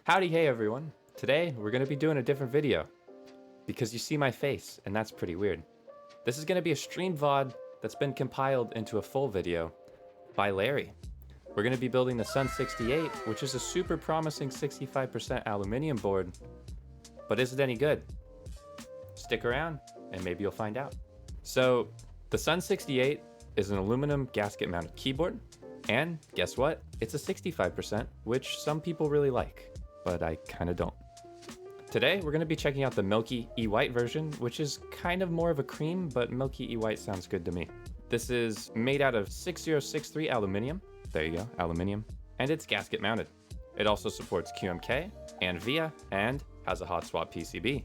Howdy, hey everyone. Today we're going to be doing a different video because you see my face and that's pretty weird. This is going to be a stream VOD that's been compiled into a full video by Larry. We're going to be building the Sun 68, which is a super promising 65% aluminum board. But is it any good? Stick around and maybe you'll find out. So the Sun 68 is an aluminum gasket mounted keyboard. And guess what? It's a 65%, which some people really like, but I kind of don't. Today, we're going to be checking out the Milky E-White version, which is kind of more of a cream, but Milky E-White sounds good to me. This is made out of 6063 aluminum. There you go, aluminum. And it's gasket mounted. It also supports QMK and VIA and has a hot swap PCB.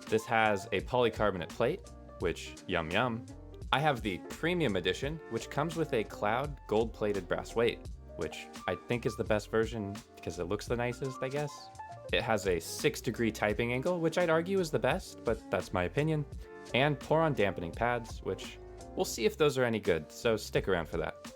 This has a polycarbonate plate, which yum yum. I have the premium edition, which comes with a cloud gold-plated brass weight, which I think is the best version because it looks the nicest, I guess. It has a 6-degree typing angle, which I'd argue is the best, but that's my opinion. And pour-on dampening pads, which we'll see if those are any good, so stick around for that.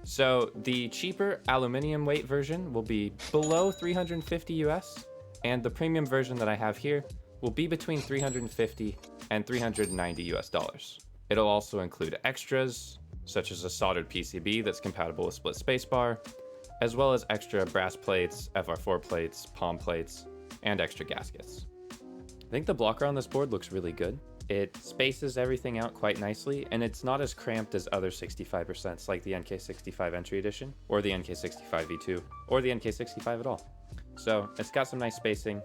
So the cheaper aluminum weight version will be below 350 US, and the premium version that I have here will be between 350 and 390 US dollars. It'll also include extras, such as a soldered PCB that's compatible with split spacebar, as well as extra brass plates, FR4 plates, palm plates, and extra gaskets. I think the blocker on this board looks really good. It spaces everything out quite nicely, and it's not as cramped as other 65% like the NK65 Entry Edition, or the NK65 V2, or the NK65 at all. So it's got some nice spacing.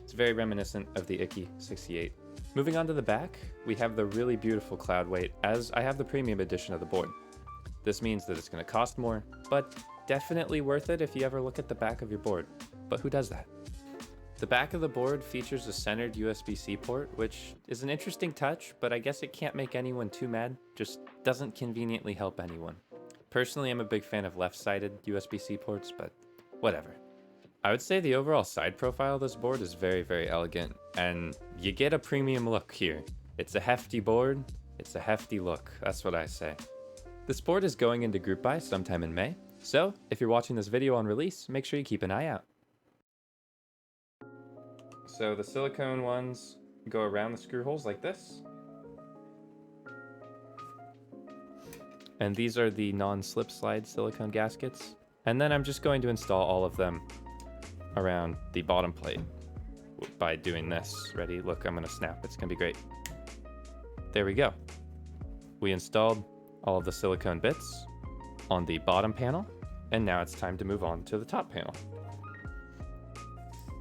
It's very reminiscent of the Icky 68. Moving on to the back, we have the really beautiful cloud weight, as I have the premium edition of the board. This means that it's going to cost more, but definitely worth it if you ever look at the back of your board. But who does that? The back of the board features a centered USB-C port, which is an interesting touch, but I guess it can't make anyone too mad, just doesn't conveniently help anyone. Personally, I'm a big fan of left-sided USB-C ports, but whatever. I would say the overall side profile of this board is very, very elegant, and you get a premium look here. It's a hefty board, it's a hefty look, that's what I say. This board is going into group buy sometime in May, so if you're watching this video on release, make sure you keep an eye out. So the silicone ones go around the screw holes like this. And these are the non-slip slide silicone gaskets. And then I'm just going to install all of them around the bottom plate by doing this. Ready? Look, I'm gonna snap. It's gonna be great. There we go. We installed all of the silicone bits on the bottom panel, and now it's time to move on to the top panel.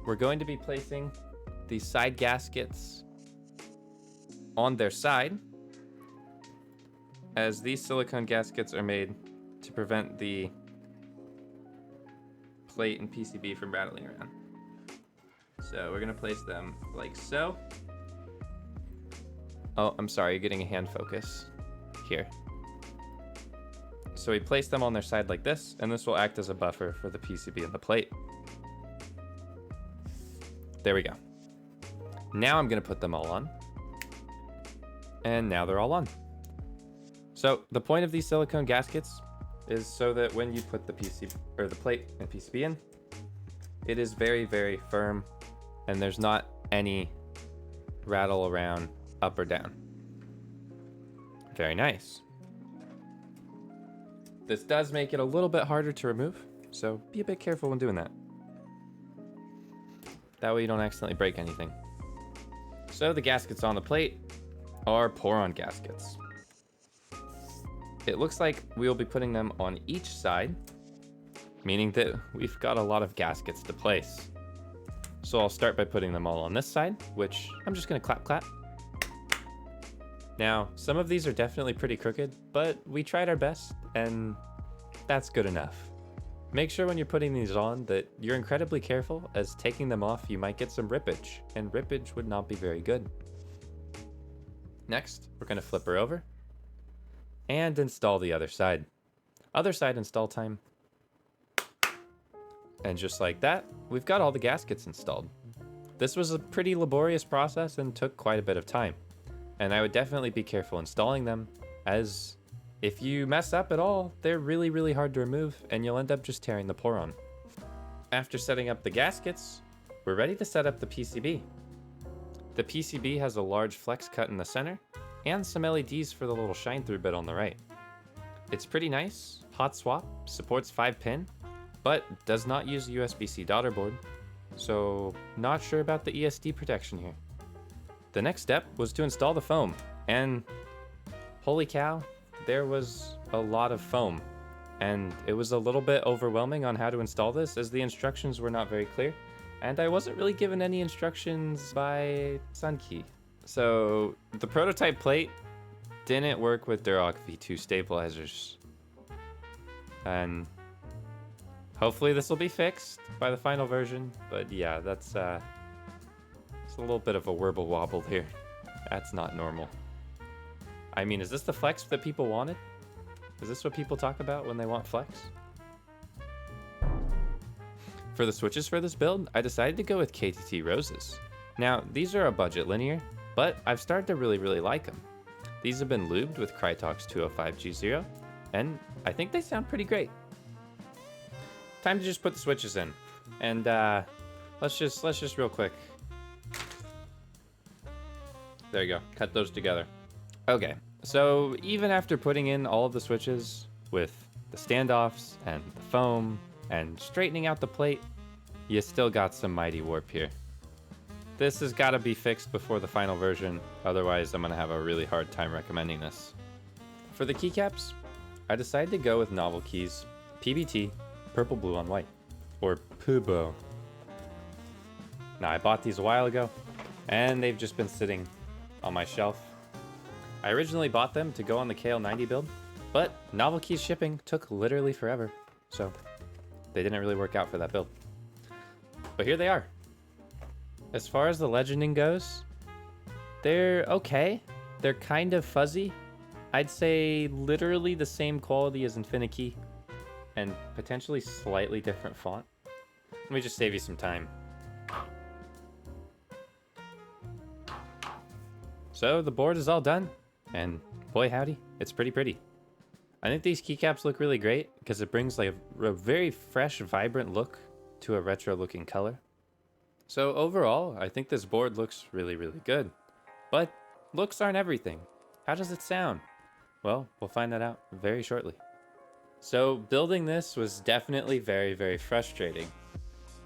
We're going to be placing the side gaskets on their side, as these silicone gaskets are made to prevent the plate and PCB from rattling around. So we're gonna place them like so. Oh, I'm sorry, you're getting a hand focus here. So we place them on their side like this, and this will act as a buffer for the PCB and the plate. There we go. Now I'm gonna put them all on. And now they're all on. So the point of these silicone gaskets is so that when you put the PCB or the plate and PCB in, it is very, very firm, and there's not any rattle around up or down. Very nice. This does make it a little bit harder to remove, so be a bit careful when doing that. That way you don't accidentally break anything. So the gaskets on the plate are pour-on gaskets. It looks like we'll be putting them on each side, meaning that we've got a lot of gaskets to place. So I'll start by putting them all on this side, which I'm just gonna clap clap. Now, some of these are definitely pretty crooked, but we tried our best, and that's good enough. Make sure when you're putting these on that you're incredibly careful, as taking them off you might get some rippage, and rippage would not be very good. Next, we're gonna flip her over and install the other side. Other side install time. And just like that, we've got all the gaskets installed. This was a pretty laborious process and took quite a bit of time. And I would definitely be careful installing them, as if you mess up at all, they're really, really hard to remove, and you'll end up just tearing the pour-on. After setting up the gaskets, we're ready to set up the PCB. The PCB has a large flex cut in the center, and some LEDs for the little shine through bit on the right. It's pretty nice, hot swap, supports 5-pin, but does not use a USB-C daughter board, so not sure about the ESD protection here. The next step was to install the foam, and holy cow, there was a lot of foam, and it was a little bit overwhelming on how to install this as the instructions were not very clear, and I wasn't really given any instructions by Sunkey. So the prototype plate didn't work with Duroc V2 stabilizers, and hopefully this will be fixed by the final version, but yeah, that's it's a little bit of a warble wobble here. That's not normal. I mean, is this the flex that people wanted? Is this what people talk about when they want flex? For the switches for this build, I decided to go with KTT roses. Now, these are a budget linear, but I've started to really like them. These have been lubed with Krytox 205G0, and I think they sound pretty great. Time to just put the switches in, and let's just real quick. There you go, cut those together. Okay, so even after putting in all of the switches with the standoffs and the foam and straightening out the plate, you still got some mighty warp here. This has got to be fixed before the final version, otherwise I'm going to have a really hard time recommending this. For the keycaps, I decided to go with Novel Keys, PBT, Purple Blue on White, or PBOW. Now I bought these a while ago, and they've just been sitting on my shelf. I originally bought them to go on the KL90 build, but Novel Keys shipping took literally forever, so they didn't really work out for that build. But here they are. As far as the legending goes, they're okay. They're kind of fuzzy. I'd say literally the same quality as Infinikey, and potentially slightly different font. Let me just save you some time. So the board is all done, and boy howdy, it's pretty. I think these keycaps look really great because it brings like a very fresh, vibrant look to a retro looking color. So overall, I think this board looks really good. But looks aren't everything. How does it sound? Well, we'll find that out very shortly. So building this was definitely very frustrating.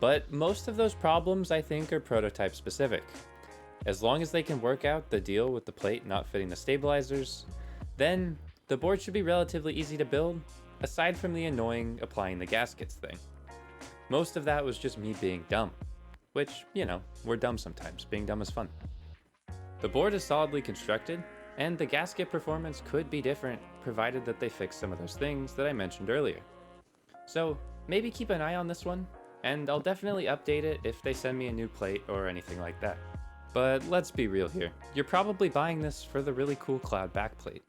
But most of those problems I think are prototype specific. As long as they can work out the deal with the plate not fitting the stabilizers, then the board should be relatively easy to build, aside from the annoying applying the gaskets thing. Most of that was just me being dumb, which, you know, we're dumb sometimes. Being dumb is fun. The board is solidly constructed, and the gasket performance could be different, provided that they fix some of those things that I mentioned earlier. So maybe keep an eye on this one, and I'll definitely update it if they send me a new plate or anything like that. But let's be real here. You're probably buying this for the really cool cloud backplate.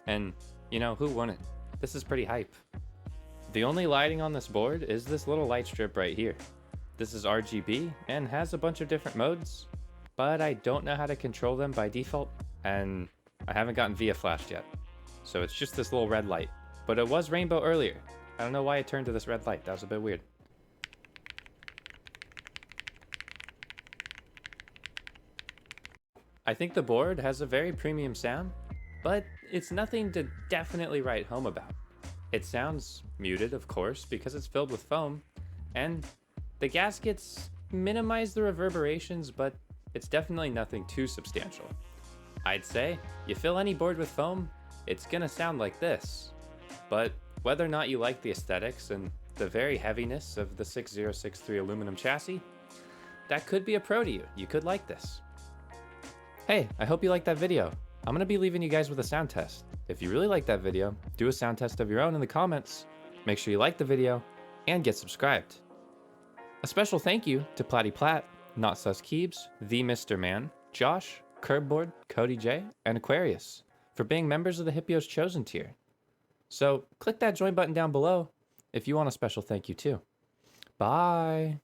And, you know, who wouldn't? This is pretty hype. The only lighting on this board is this little light strip right here. This is RGB and has a bunch of different modes, but I don't know how to control them by default, and I haven't gotten VIA flashed yet. So it's just this little red light, but it was rainbow earlier. I don't know why it turned to this red light. That was a bit weird. I think the board has a very premium sound, but it's nothing to definitely write home about. It sounds muted, of course, because it's filled with foam, and the gaskets minimize the reverberations, but it's definitely nothing too substantial. I'd say, you fill any board with foam, it's gonna sound like this. But whether or not you like the aesthetics and the very heaviness of the 6063 aluminum chassis, that could be a pro to you. You could like this. Hey, I hope you liked that video. I'm gonna be leaving you guys with a sound test. If you really like that video, do a sound test of your own in the comments. Make sure you like the video and get subscribed. A special thank you to Platty Platt, Not Sus Keebs, The Mr. Man, Josh, Curbboard, Cody J, and Aquarius for being members of the Hipyo's Chosen tier. So click that join button down below if you want a special thank you too. Bye!